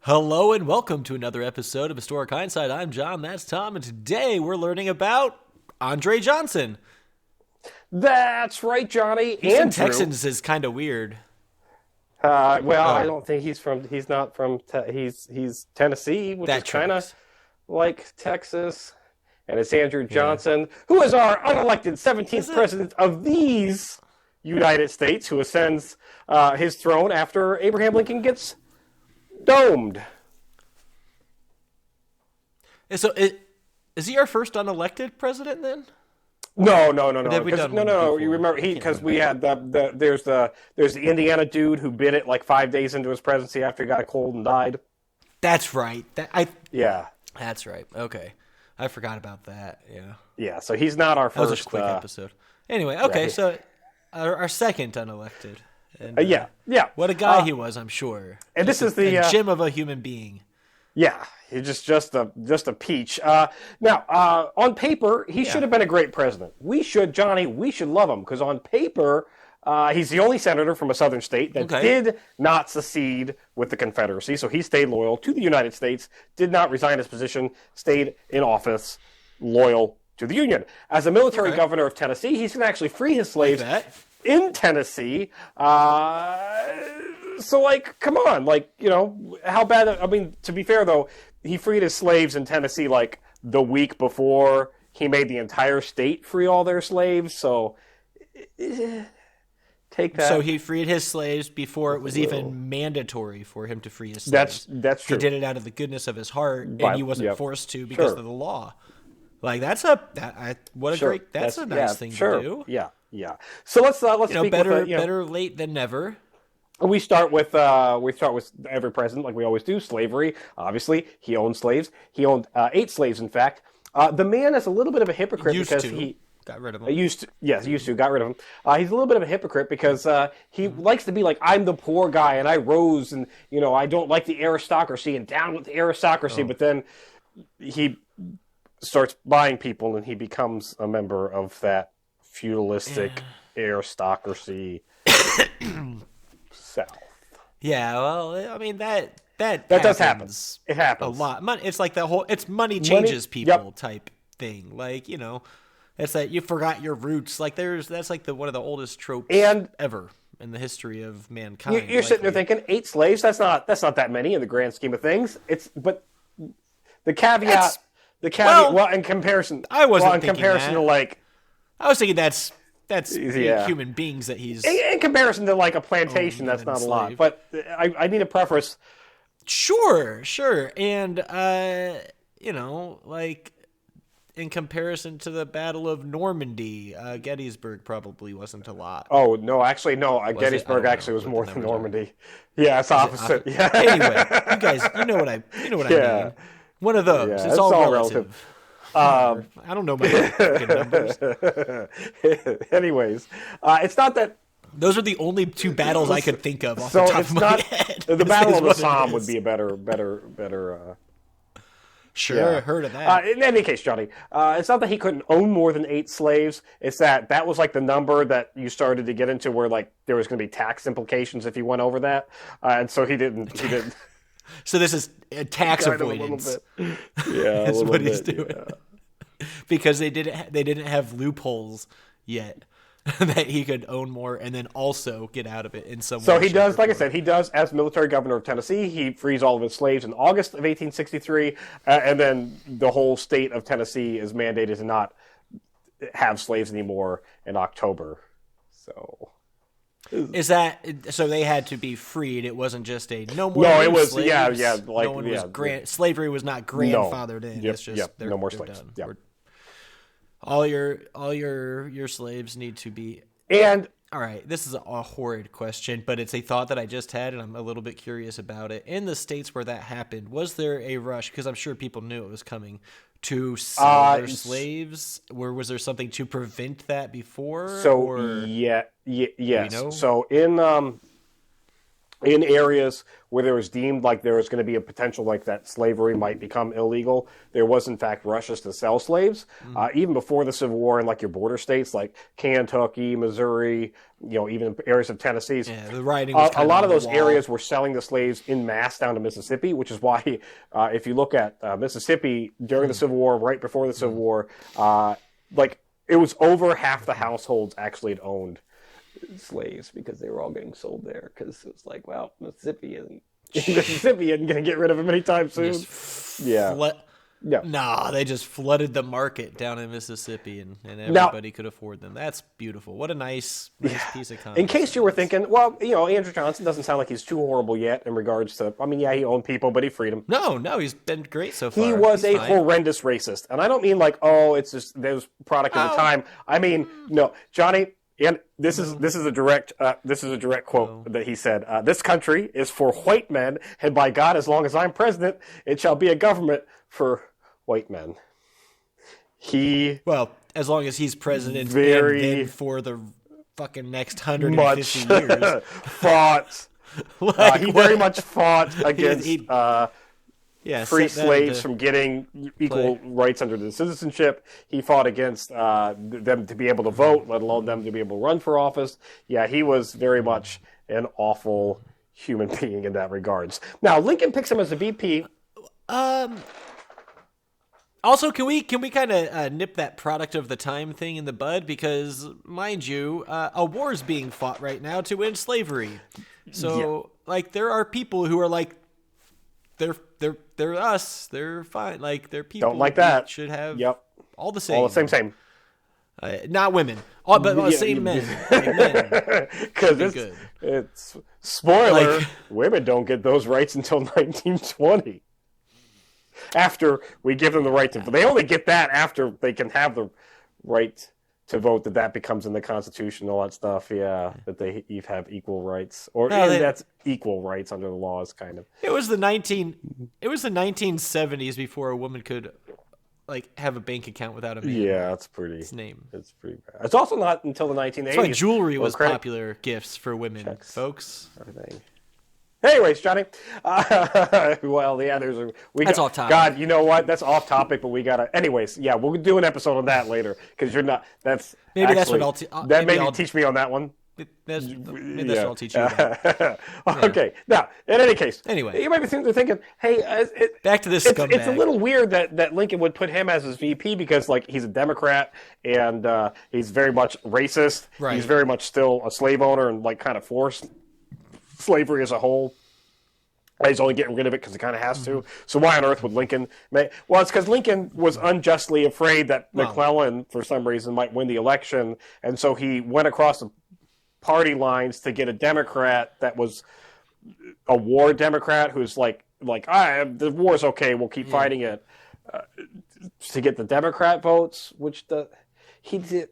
Hello and welcome to another episode of Historic Hindsight. I'm John, that's Tom, and today we're learning about Andre Johnson. That's right, Johnny. He's Andrew. from Texas is kind of weird. I don't think he's not from, he's Tennessee, which That is kind of tracks. like Texas. And it's Andrew Johnson, who is our unelected 17th Is it? president of these United States, who ascends his throne after Abraham Lincoln gets domed. So is he our first unelected president then? No. have we done one No. before? You remember I can't because we remember. had there's the Indiana dude who bit it like 5 days into his presidency after he got a cold and died. That's right. Yeah. That's right. Okay. I forgot about that. Yeah. Yeah, so he's not our That was first. a quick episode. Anyway, okay, right. so our second unelected. And, Yeah. What a guy he was, I'm sure. And this is the a gem of a human being. yeah, he's just a peach. Now, on paper, he should have been a great president. We should love him because on paper, he's the only senator from a southern state that did not secede with the Confederacy. So he stayed loyal to the United States, did not resign his position, stayed in office, loyal to the Union. As a military governor of Tennessee, he's going to actually free his slaves in Tennessee. So, come on. How bad... I mean, to be fair, though, he freed his slaves in Tennessee, the week before he made the entire state free all their slaves. So, take that. So he freed his slaves before it was even mandatory for him to free his slaves. That's true. He did it out of the goodness of his heart, and he wasn't forced to because of the law. That's a nice thing to do. Yeah. So let's speak better late than never. We start with every president, like we always do. Slavery, obviously, he owned slaves. He owned 8 slaves, in fact. The man is a little bit of a hypocrite he got rid of him. He used to got rid of him. He's a little bit of a hypocrite because he likes to be like, I'm the poor guy and I rose and I don't like the aristocracy and down with the aristocracy. But then he starts buying people and he becomes a member of that feudalistic aristocracy. South. Yeah, well, I mean that does happen. It happens a lot. It's like it's money changes people type thing. It's that you forgot your roots. That's one of the oldest tropes ever in the history of mankind. You're sitting there thinking 8 slaves. That's not that many in the grand scheme of things. But the caveat. In comparison, I wasn't thinking comparison that. to I was thinking that's human beings that he's in comparison to a plantation. That's not a lot. But I need a preface. Sure, and in comparison to the Battle of Normandy, Gettysburg probably wasn't a lot. Oh no, actually no. Gettysburg actually was more than Normandy. Yeah, it's opposite. Yeah. Anyway, you guys, you know what I mean. One of those. Yeah, it's all relative. I don't know my fucking numbers. Anyways, it's not that. Those are the only 2 battles I could think of off the top of my head. The Battle of the Somme would be a better. Sure, heard of that. In any case, Johnny, it's not that he couldn't own more than 8 slaves. It's that was the number that you started to get into where there was going to be tax implications if you went over that, and so he didn't. So this is tax avoidance. Yeah, is what he's doing. Yeah. Because they didn't have loopholes yet that he could own more and then also get out of it in some way. So he does, like I said, as military governor of Tennessee, he frees all of his slaves in August of 1863, and then the whole state of Tennessee is mandated to not have slaves anymore in October. So. Is that so? They had to be freed. It wasn't just a no more. No, it was slaves. yeah. No one was slavery was not grandfathered in. Yep, it's just no more slaves. Done. Yep. All your slaves need to be. And all right, this is a horrid question, but it's a thought that I just had, and I'm a little bit curious about it. In the states where that happened, was there a rush? Because I'm sure people knew it was coming. To sell their slaves? Or was there something to prevent that before? So, yes. So, in in areas where there was deemed like there was going to be a potential like that slavery might become illegal, there was in fact rushes to sell slaves. Even before the Civil War in like your border states like Kentucky, Missouri, even areas of Tennessee. Yeah, the writing was a lot on of the those wall. areas were selling the slaves in mass down to Mississippi, which is why if you look at Mississippi during the Civil War, right before the Civil War, like it was over half the households actually had owned slaves because they were all getting sold there because it was like, well, Mississippi isn't going to get rid of them anytime soon. Yeah. Nah, they just flooded the market down in Mississippi, and everybody could afford them. That's beautiful. What a nice piece of content. In case you were thinking, well, Andrew Johnson doesn't sound like he's too horrible yet in regards to, I mean, yeah, he owned people, but he freed them. No, he's been great so far. He was a horrendous racist. And I don't mean like, it's just, there's product of the time. I mean, no, Johnny, and this is a direct quote that he said. This country is for white men, and by God, as long as I'm president, it shall be a government for white men. As long as he's president, and then for the fucking next 150 years, fought. He very much fought against free slaves from getting equal rights under the citizenship. He fought against them to be able to vote, let alone them to be able to run for office. Yeah, he was very much an awful human being in that regards. Now, Lincoln picks him as a VP. Also, can we kind of nip that product of the time thing in the bud? Because, mind you, a war is being fought right now to end slavery. So, like, there are people who are like, they're us. They're fine. Like, they're people. Don't like that. Should have all the same. All the same. Not women, but same men. Because it's spoiler. Women don't get those rights until 1920. After we give them the right to vote. They only get that after they can have the right to vote, that becomes in the Constitution and all that stuff, that they have equal rights. That's equal rights under the laws, kind of. It was the 1970s before a woman could have a bank account without a man. Yeah, it's pretty. Its name. It's pretty bad. It's also not until the 1980s. That's why jewelry was popular gifts for women, folks. Everything. Anyways, Johnny. That's off topic. God, you know what? That's off topic, but we gotta. Anyways, we'll do an episode on that later because you're not. That's that's what I'll. Maybe teach me on that one. That's what I'll teach you about. Okay. Now, in any case, anyway, you might be thinking, hey, back to this scumbag. It's a little weird that Lincoln would put him as his VP because he's a Democrat and he's very much racist. Right. He's very much still a slave owner and kind of forced slavery as a whole. He's only getting rid of it because he kind of has to. So why on earth would Lincoln? Well, it's because Lincoln was unjustly afraid that McClellan, for some reason, might win the election, and so he went across the party lines to get a Democrat that was a war Democrat who's like, the war's okay, we'll keep fighting it, to get the Democrat votes, which he did.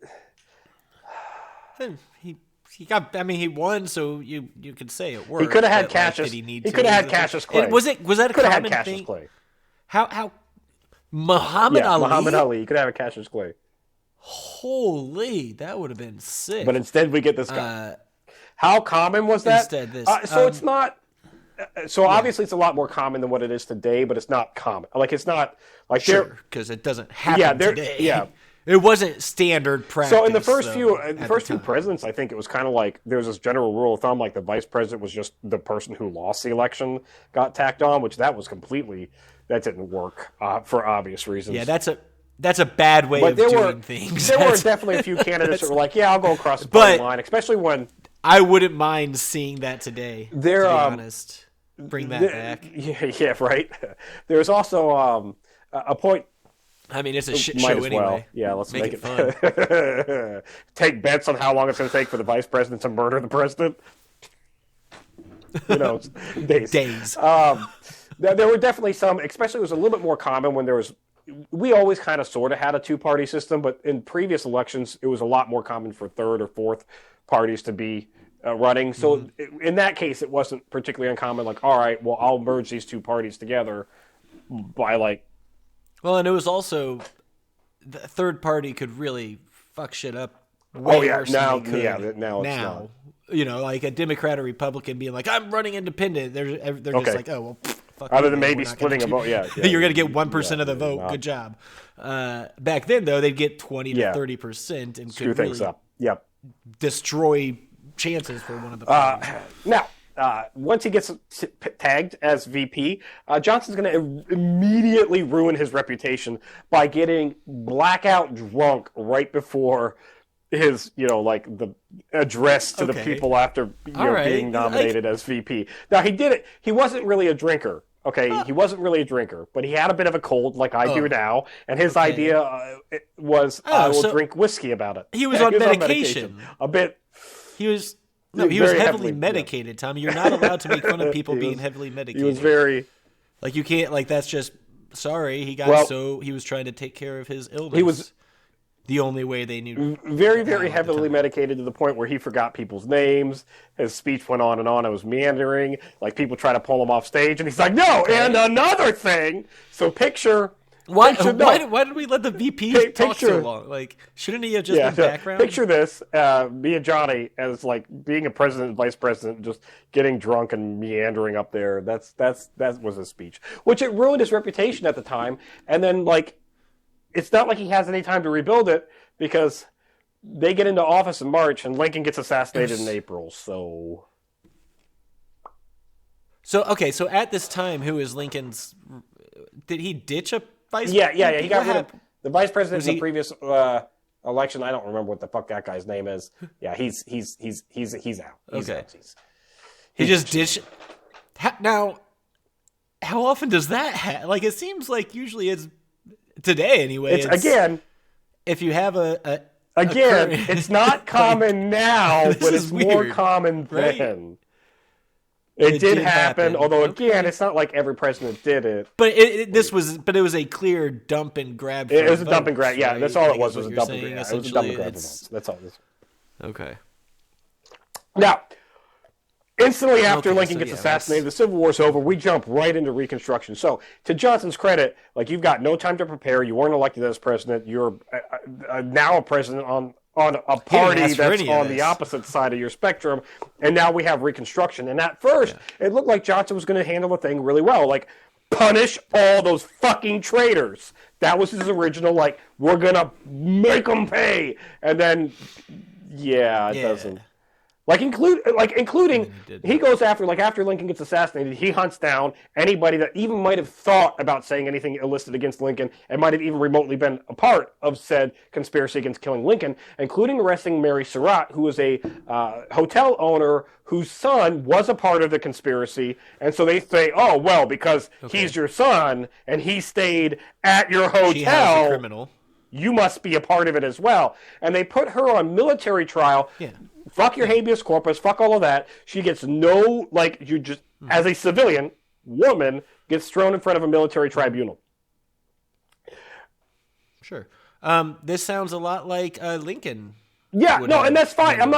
He won, so you could say it worked. He could have had Cassius. He could have had Cassius Clay. Was that a common thing? Clay. How Muhammad Ali? Muhammad Ali. You could have a Cassius Clay. Holy, that would have been sick. But instead, we get this guy. How common was that? Instead, this. It's not. So obviously, it's a lot more common than what it is today, but it's not common. It's not sure, because it doesn't happen today. Yeah. It wasn't standard practice. So in the first few presidents, I think it was kind of like there was this general rule of thumb, like the vice president was just the person who lost the election got tacked on, which that didn't work for obvious reasons. Yeah, that's a bad way of doing things. There were definitely a few candidates that were like, I'll go across the party line, especially when I wouldn't mind seeing that today. To be honest, bring that back. Yeah, right. There's also a point. I mean, it's a shit show anyway. Well. Yeah, let's make it fun. Take bets on how long it's going to take for the vice president to murder the president. Days. There were definitely some, especially it was a little bit more common when there was, we always kind of sort of had a two-party system, but in previous elections, it was a lot more common for third or fourth parties to be running. So in that case, it wasn't particularly uncommon, all right, well, I'll merge these two parties together by Well, and it was also the third party could really fuck shit up. Way worse now than they could now it's not. like a Democrat or Republican being like, I'm running independent. They're just like, oh, well, fuck Other you, than man. maybe splitting a vote, yeah. You're going to get 1% of the vote. Good job. Back then, though, they'd get 20 to 30% and screw could things really up. Yep. destroy chances for one of the parties. Now, once he gets tagged as VP, Johnson's going to immediately ruin his reputation by getting blackout drunk right before his, the address to the people after being nominated as VP. Now, he did it. He wasn't really a drinker. Okay, he wasn't really a drinker, but he had a bit of a cold like I do now, and his idea was, I will drink whiskey about it. He was on medication. A bit. He was heavily medicated, yeah. Tommy. You're not allowed to make fun of people being heavily medicated. He was very... Like, you can't, that's just... Sorry, he was trying to take care of his illness. He was... The only way they knew. Very, very heavily medicated to the point where he forgot people's names. His speech went on and on. It was meandering. Like, people try to pull him off stage, and he's like, no, and another thing. So Why did we let the VP talk so long? Like, shouldn't he have just been background? Picture this, me and Johnny as, being a president and vice president, just getting drunk and meandering up there. That was his speech. Which it ruined his reputation at the time. And then, it's not like he has any time to rebuild it because they get into office in March and Lincoln gets assassinated in April. So at this time, who is Lincoln's? Did he ditch a vice? Yeah. He got rid of the vice president in the previous election. I don't remember what the fuck that guy's name is. Yeah, he's out. He just ditched. Now, how often does that happen? Like, it seems like usually it's. Today, anyway. If you have it's not common now, but it's more common then. Right? It did happen, although again, it's not like every president did it. But it was a clear dump and grab. It was a dump and grab. Yeah, that's all it was. Was a dump and grab. It was a dump and grab. That's all it is. Okay. Now. Instantly after Lincoln gets assassinated, the Civil War's over, we jump right into Reconstruction. So, to Johnson's credit, you've got no time to prepare. You weren't elected as president. You're now a president on a party that's on the opposite side of your spectrum. And now we have Reconstruction. And at first, it looked like Johnson was going to handle the thing really well. Punish all those fucking traitors. That was his original, we're going to make them pay. And then, it doesn't. Including, he goes after, after Lincoln gets assassinated, he hunts down anybody that even might have thought about saying anything illicit against Lincoln and might have even remotely been a part of said conspiracy against killing Lincoln, including arresting Mary Surratt, who was a hotel owner whose son was a part of the conspiracy. And so they say, oh, well, because he's your son and he stayed at your hotel. She has a criminal. You must be a part of it as well. And they put her on military trial. Yeah. Fuck your habeas corpus. Fuck all of that. She gets no, as a civilian woman, gets thrown in front of a military tribunal. Sure. This sounds a lot like Lincoln. Yeah, no, and that's fine. I'm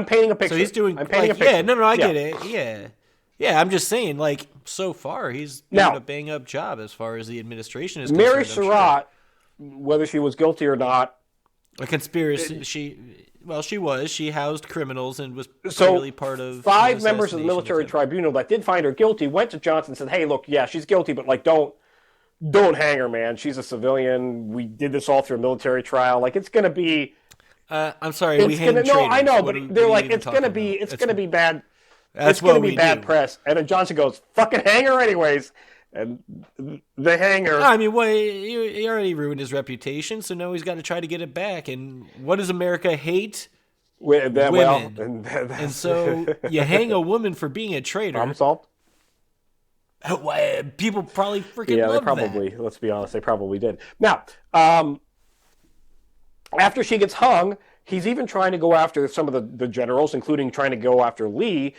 painting a picture. So he's doing, I'm painting a picture. Yeah, no, I get it. Yeah. Yeah, I'm just saying, so far, he's doing a bang-up job as far as the administration is concerned. Mary Surratt, whether she was guilty or not. A conspiracy, she was. She housed criminals and was clearly part of. 5 members of the military tribunal that did find her guilty went to Johnson and said, "Hey, look, yeah, she's guilty, but don't hang her, man. She's a civilian. We did this all through a military trial. It's going to be." I'm sorry, we hang traitors. No, I know, but they're it's going to be bad. It's going to be bad press. And then Johnson goes, "Fucking hang her, anyways." And the hanger. I mean, he already ruined his reputation, so now he's got to try to get it back. And what does America hate? Women. And so you hang a woman for being a traitor. Problem solved. People probably freaking love that. Yeah, they probably, let's be honest, they probably did. Now, after she gets hung, he's even trying to go after some of the generals, including trying to go after Lee.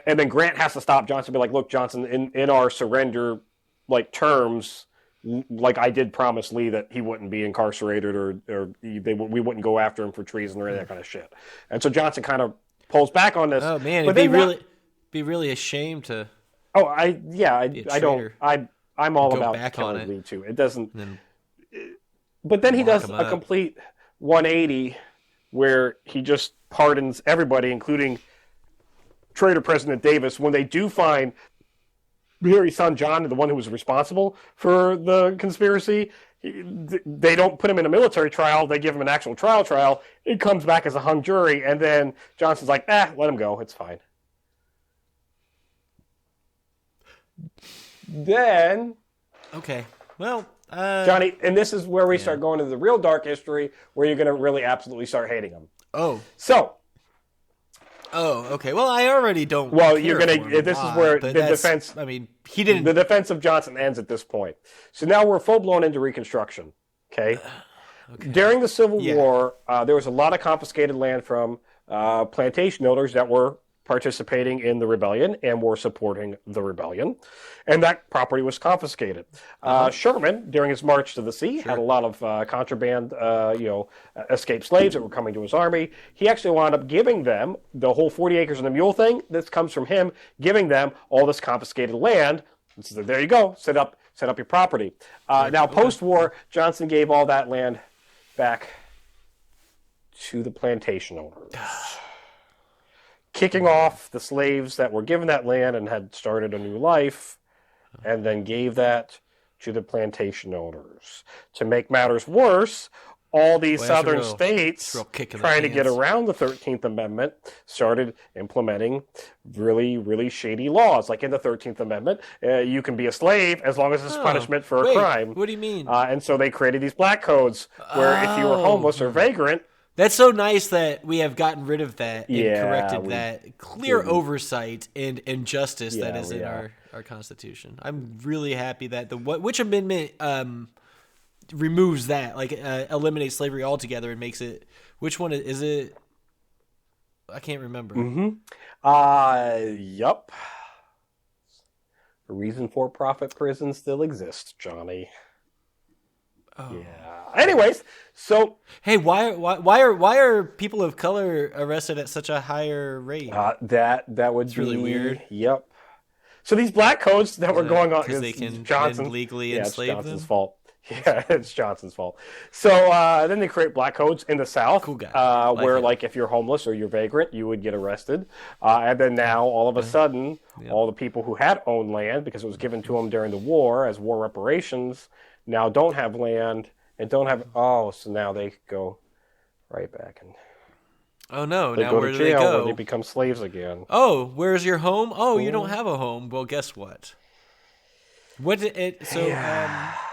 And then Grant has to stop Johnson and be like, look, Johnson, in our surrender terms, I did promise Lee that he wouldn't be incarcerated or we wouldn't go after him for treason or any that kind of shit. And so Johnson kind of pulls back on this. Oh man, it'd be really a shame to. Oh, I don't. I'm all about killing Lee too. It doesn't. But then he does a complete 180 where he just pardons everybody, including traitor President Davis, when they do find Mary's son John, the one who was responsible for the conspiracy. They don't put him in a military trial. They give him an actual trial. It comes back as a hung jury, and then Johnson's like, let him go. It's fine. Then... Okay. Well... Johnny, and this is where we start going into the real dark history, where you're going to really absolutely start hating him. Oh. So... Oh, okay. Well, I already don't. Well, you're gonna. This is where the defense. I mean, he didn't. The defense of Johnson ends at this point. So now we're full blown into Reconstruction. Okay. During the Civil War, there was a lot of confiscated land from plantation owners that were participating in the rebellion and were supporting the rebellion, and that property was confiscated. Sherman, during his march to the sea, had a lot of contraband, escaped slaves that were coming to his army. He actually wound up giving them the whole 40 acres and a mule thing. This comes from him giving them all this confiscated land. So there you go. Set up your property. Now, post-war, Johnson gave all that land back to the plantation owners. Kicking off the slaves that were given that land and had started a new life, and then gave that to the plantation owners. To make matters worse, all these southern states trying to get around the 13th Amendment started implementing really, really shady laws. Like in the 13th Amendment, you can be a slave as long as it's punishment for a crime. What do you mean? And so they created these black codes where if you were homeless or vagrant... That's so nice that we have gotten rid of that and corrected that clear oversight and injustice that is in our Constitution. I'm really happy that which amendment removes that, like eliminates slavery altogether and makes it. Which one is it? I can't remember. Yup. The reason for-profit prisons still exist, Johnny. Oh. Yeah. Anyways, so hey, why are people of color arrested at such a higher rate? That would really weird. Yep. So these black codes that were going on because they can legally enslave them. It's Johnson's fault. Yeah, it's Johnson's fault. So then they create black codes in the South, cool guy. Where like if you're homeless or you're vagrant, you would get arrested. And then now all of a sudden, all the people who had owned land because it was given to them during the war as war reparations now don't have land and don't have. Oh, so now they go right back and. Oh no! They now go where to do they jail go? where they become slaves again. Oh, where's your home? Oh, you don't have a home. Well, guess what?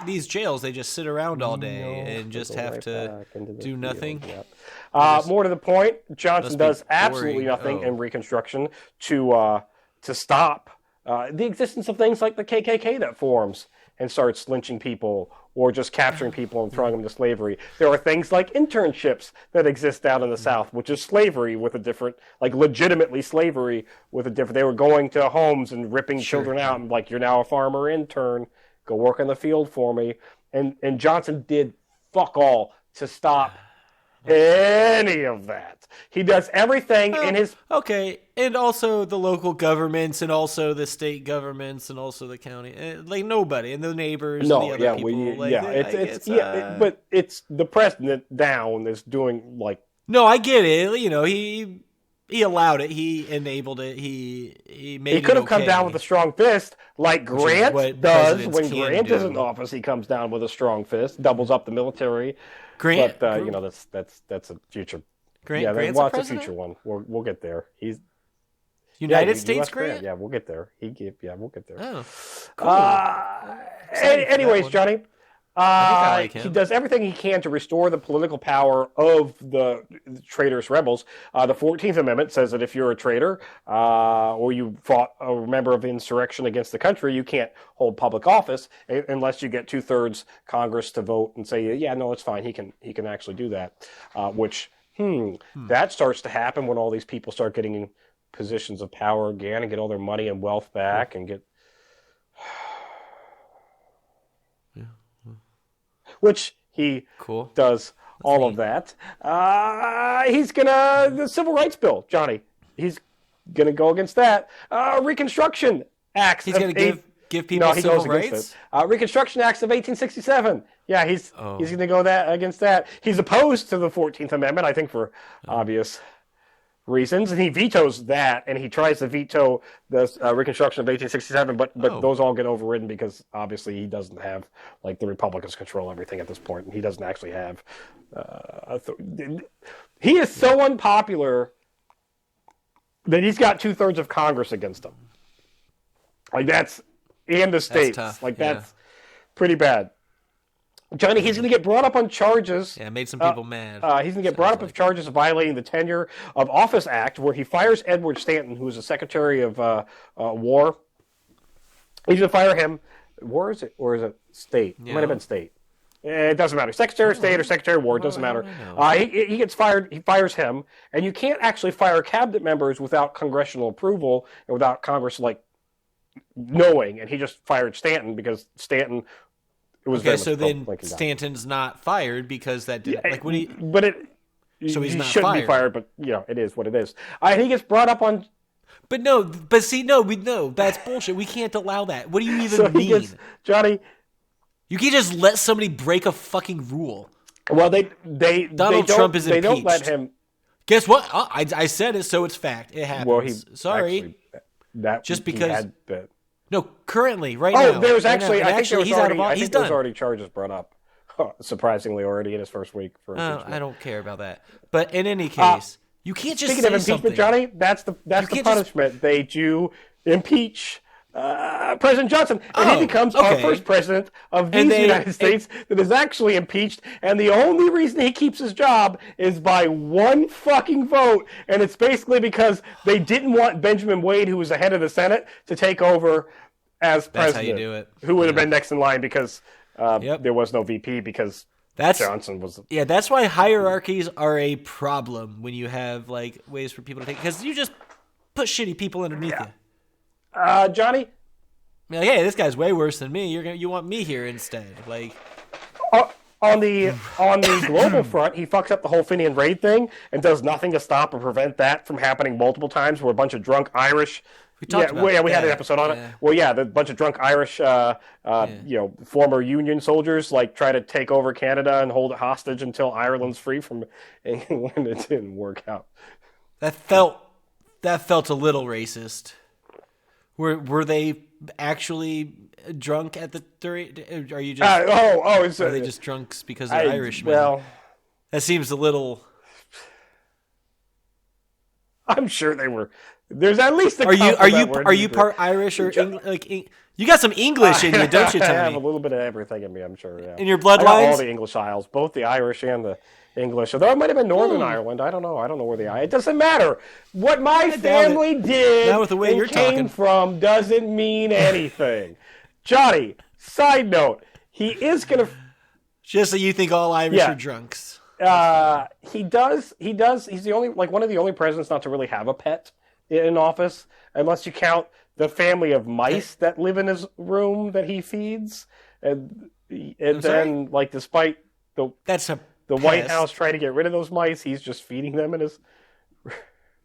These jails, they just sit around all day and just have to do nothing. Yep. More to the point, Johnson does absolutely nothing in Reconstruction to stop the existence of things like the KKK that forms and starts lynching people or just capturing people and throwing them to slavery. There are things like internships that exist down in the South, which is slavery with a different, like legitimately slavery with a different, they were going to homes and ripping children out and like, you're now a farmer intern, go work in the field for me. And Johnson did fuck all to stop any of that. He does everything in his... Okay, and also the local governments and also the state governments and also the county. Like nobody, and the neighbors and the other people. But it's the president down is doing like... No, I get it. You know, he allowed it. He enabled it. He made it. He could have come down with a strong fist like Grant does. When Grant is in office, he comes down with a strong fist, doubles up the military. Grant, but that's a future. Grant's a future one. We'll get there. He's United States Grant. Yeah, we'll get there. We'll get there. Oh, cool. Anyways, Johnny, like him. he does everything he can to restore the political power of the traitorous rebels. The 14th Amendment says that if you're a traitor or you fought a member of insurrection against the country, you can't hold public office unless you get 2/3 Congress to vote and say, yeah, no, it's fine. He can actually do that. That starts to happen when all these people start getting in positions of power again and get all their money and wealth back and get... Which he does all of that. He's the Civil Rights Bill, Johnny. He's gonna go against that. Reconstruction Acts. He's gonna give people civil rights. Reconstruction Acts of 1867. Yeah, he's gonna go against that. He's opposed to the 14th Amendment, I think, for obvious reasons, and he vetoes that, and he tries to veto the Reconstruction of 1867, but those all get overridden because obviously he doesn't have, like, the Republicans control everything at this point, and he doesn't actually have. He is so unpopular that he's got 2/3 of Congress against him. Like, that's in the states. That's tough. Like, that's pretty bad. Johnny, he's going to get brought up on charges. Yeah, made some people mad. He's going to get brought up on charges of violating the Tenure of Office Act, where he fires Edward Stanton, who was the Secretary of War. He's going to fire him. War is it, or is it State? It might have been State. It doesn't matter. Secretary of State or Secretary of War, it doesn't matter. He gets fired. He fires him, and you can't actually fire cabinet members without congressional approval and without Congress knowing. And he just fired Stanton because Stanton. Okay, so then Stanton's not fired because that didn't. So he's not shouldn't fired. Be fired, but it is what it is. He gets brought up on. But no, that's bullshit. We can't allow that. What do you even mean, Johnny? You can't just let somebody break a fucking rule. Well, Donald Trump is impeached. They don't let him. Guess what? I said it, so it's fact. It happens. Well, sorry. Just because. No, currently, right now. Oh, there's actually. I think he's out of office. He's done. There's already charges brought up. Surprisingly, already in his first week. I don't care about that. But in any case, you can't just speaking say of impeachment, something. Johnny, that's the punishment. They do impeach President Johnson, and he becomes our first president of these United States that is actually impeached. And the only reason he keeps his job is by one fucking vote, and it's basically because they didn't want Benjamin Wade, who was the head of the Senate, to take over as president. That's how you do it. Who would have been next in line because there was no VP because Johnson was. Yeah, that's why hierarchies are a problem when you have ways for people to take, because you just put shitty people underneath you. Johnny. Hey, this guy's way worse than me. You want me here instead? On the global front, he fucks up the whole Finian raid thing and does nothing to stop or prevent that from happening multiple times. Where a bunch of drunk Irish. We had an episode on it. Well, the bunch of drunk Irish, former Union soldiers try to take over Canada and hold it hostage until Ireland's free from England. It didn't work out. That felt a little racist. Were they actually drunk at the during? Are you just? Are they just drunks because they're Irishmen? Well, that seems a little. I'm sure they were. There's at least a Are you part Irish or you got some English in you, don't you, Tony? I have a little bit of everything in me, I'm sure. Yeah. In your bloodlines? I got all the English Isles, both the Irish and the English. Although it might have been Northern Ireland. I don't know. I don't know where the It doesn't matter. What my family did now with the way you're came talking from doesn't mean anything. Johnny, side note, he is going to... Just so you think all Irish are drunks. He does. He's the only, one of the only presidents not to really have a pet in office, unless you count the family of mice that live in his room that he feeds. And then, despite the White House trying to get rid of those mice, he's just feeding them in his.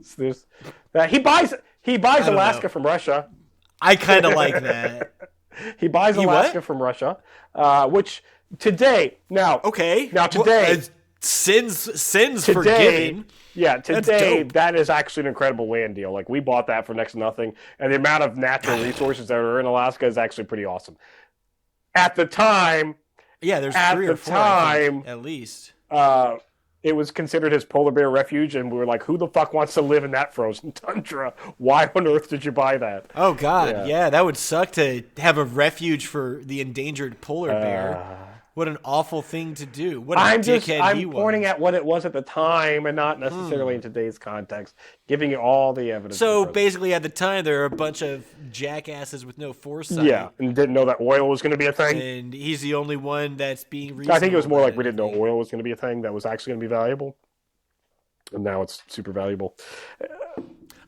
He buys Alaska from Russia. I kind of like that. He buys Alaska from Russia, which today now. Okay. Now today. Sins forgiven. Yeah, today that is actually an incredible land deal. We bought that for next to nothing, and the amount of natural resources that are in Alaska is actually pretty awesome. At the time, there's 3 or 4 I think, at least. It was considered his polar bear refuge, and we were like, "Who the fuck wants to live in that frozen tundra? Why on earth did you buy that?" Oh God, yeah, that would suck to have a refuge for the endangered polar bear. What an awful thing to do. What a dickhead he was. I'm pointing at what it was at the time and not necessarily in today's context, giving you all the evidence. So basically at the time, there were a bunch of jackasses with no foresight. Yeah, and didn't know that oil was going to be a thing. And he's the only one that's being reasonable. I think it was more like we didn't know oil was going to be a thing that was actually going to be valuable. And now it's super valuable.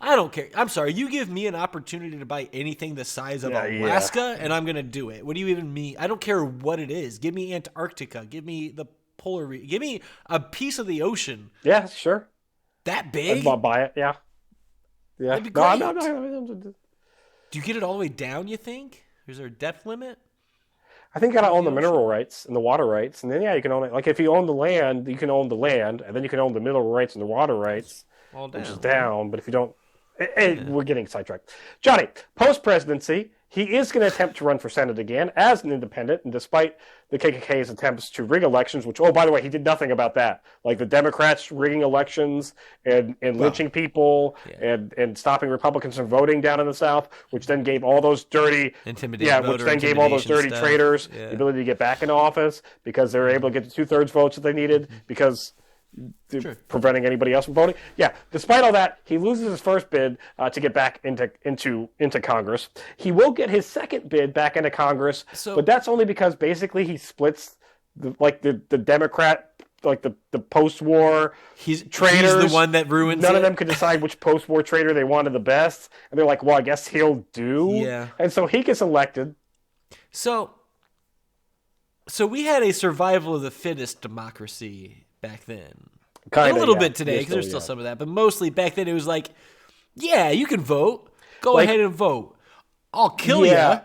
I don't care. I'm sorry. You give me an opportunity to buy anything the size of Alaska, and I'm going to do it. What do you even mean? I don't care what it is. Give me Antarctica. Give me the polar region. Give me a piece of the ocean. Yeah, sure. That big? I'd buy it, yeah. That'd be great. Do you get it all the way down, you think? Is there a depth limit? I think you got to own the mineral rights and the water rights. And then, you can own it. If you own the land, you can own the land. And then you can own the mineral rights and the water rights. all down. Which is down, but if you don't... We're getting sidetracked. Johnny, post-presidency, he is going to attempt to run for Senate again as an independent, and despite the KKK's attempts to rig elections, which, oh, by the way, he did nothing about that. Like the Democrats rigging elections and lynching people and stopping Republicans from voting down in the South, which then gave all those dirty... which then gave all those dirty traitors the ability to get back into office because they were able to get the two-thirds votes that they needed because... preventing anybody else from voting. Yeah, despite all that, he loses his first bid to get back into Congress. He will get his second bid back into Congress, but that's only because basically he splits the Democrat, like the post-war traitors. He's the one that ruins None of them could decide which post-war traitor they wanted the best, and they're like, well, I guess he'll do. Yeah. And so he gets elected. So we had a survival of the fittest democracy back then. Kinda, a little bit today, because there's still some of that. But mostly back then, it was like, yeah, you can vote. Go ahead and vote. I'll kill you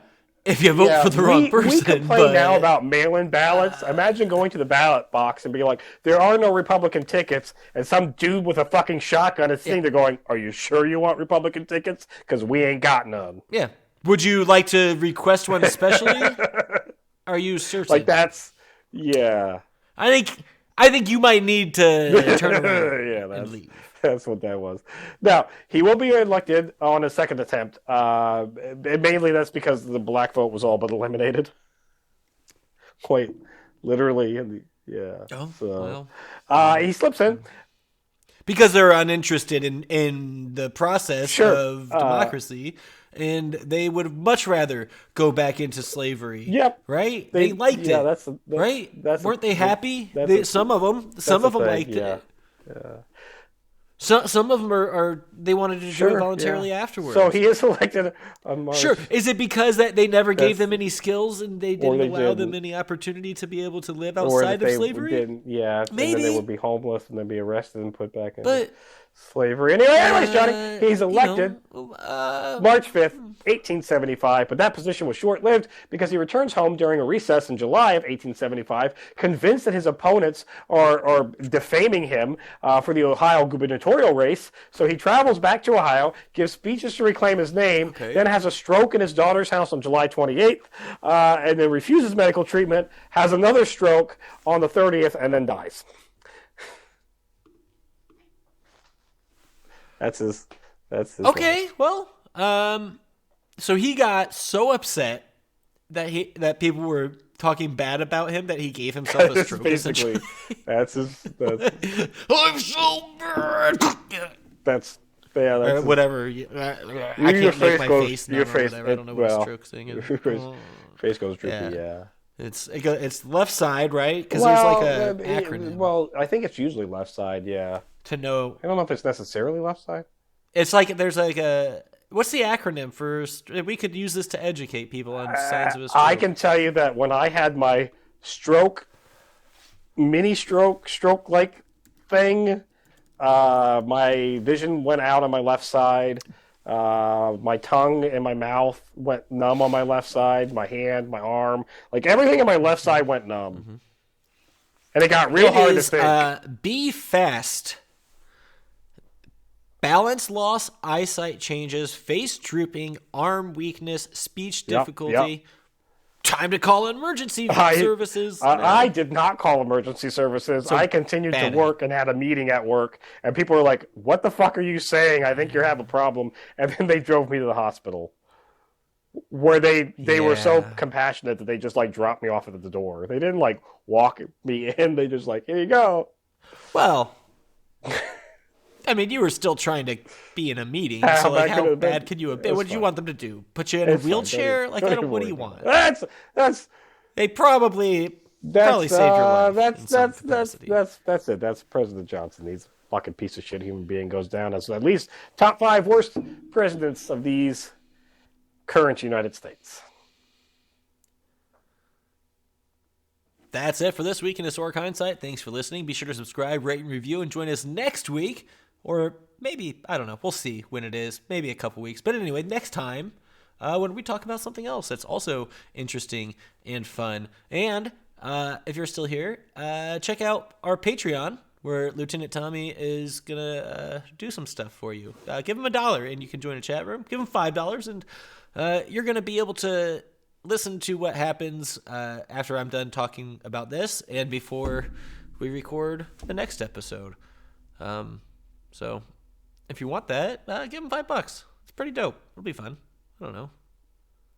if you vote for the wrong person. We complain now about mail-in ballots. Imagine going to the ballot box and being like, there are no Republican tickets, and some dude with a fucking shotgun is sitting there going, are you sure you want Republican tickets? Because we ain't got none. Yeah. Would you like to request one especially? Are you certain? Like that's, yeah. I think you might need to turn around and leave. That's what that was. Now, he will be elected on a second attempt. Mainly that's because the black vote was all but eliminated. Quite literally. Yeah. Oh, so, he slips in. Because they're uninterested in the process of democracy. And they would much rather go back into slavery. Yep. Right? They liked it. Right? Weren't they happy? Some of them liked it. Yeah. Some of them are they wanted to do it voluntarily afterwards. So he is elected on March. Sure. Is it because that they never gave them any skills and they didn't allow them any opportunity to be able to live outside of slavery? Maybe. And then they would be homeless and then be arrested and put back in slavery. Anyways, Johnny, he's elected March 5th, 1875, but that position was short-lived because he returns home during a recess in July of 1875, convinced that his opponents are defaming him for the Ohio gubernatorial race. So he travels back to Ohio, gives speeches to reclaim his name, then has a stroke in his daughter's house on July 28th, and then refuses medical treatment, has another stroke on the 30th, and then dies. That's his. Okay, well, so he got so upset that people were talking bad about him that he gave himself a stroke. Basically, that's I'm so bad. That's whatever. I can't make my face. Your face. I don't know what a stroke thing is. Face goes droopy. Yeah. It's left side, right? Because there's like an acronym. Well, I think it's usually left side. Yeah. To know. I don't know if it's necessarily left side. It's like there's like a. What's the acronym for? We could use this to educate people on signs of a stroke. I can tell you that when I had my mini stroke-like thing, my vision went out on my left side. My tongue and my mouth went numb on my left side. My hand, my arm, like everything on my left side went numb. Mm-hmm. And it got real hard to think. Be fast. Balance loss, eyesight changes, face drooping, arm weakness, speech difficulty. Yep. Time to call emergency services. I did not call emergency services. So I continued to work and had a meeting at work. And people were like, what the fuck are you saying? I think you have a problem. And then they drove me to the hospital. Where they were so compassionate that they just like dropped me off at the door. They didn't like walk me in. They just like, here you go. Well... I mean, you were still trying to be in a meeting, so like, how bad could you have been? What did you want them to do? Put you in a wheelchair? Like, what do you want? They probably saved your life. That's it. That's President Johnson. He's a fucking piece of shit human being. Goes down as at least top 5 worst presidents of these current United States. That's it for this week in Historic Hindsight. Thanks for listening. Be sure to subscribe, rate, and review, and join us next week. Or maybe, I don't know, we'll see when it is. Maybe a couple weeks. But anyway, next time, when we talk about something else that's also interesting and fun. And if you're still here, check out our Patreon, where Lieutenant Tommy is going to do some stuff for you. Give him $1 and you can join a chat room. Give him $5 and you're going to be able to listen to what happens after I'm done talking about this and before we record the next episode. So if you want that, give him $5. It's pretty dope. It'll be fun. I don't know.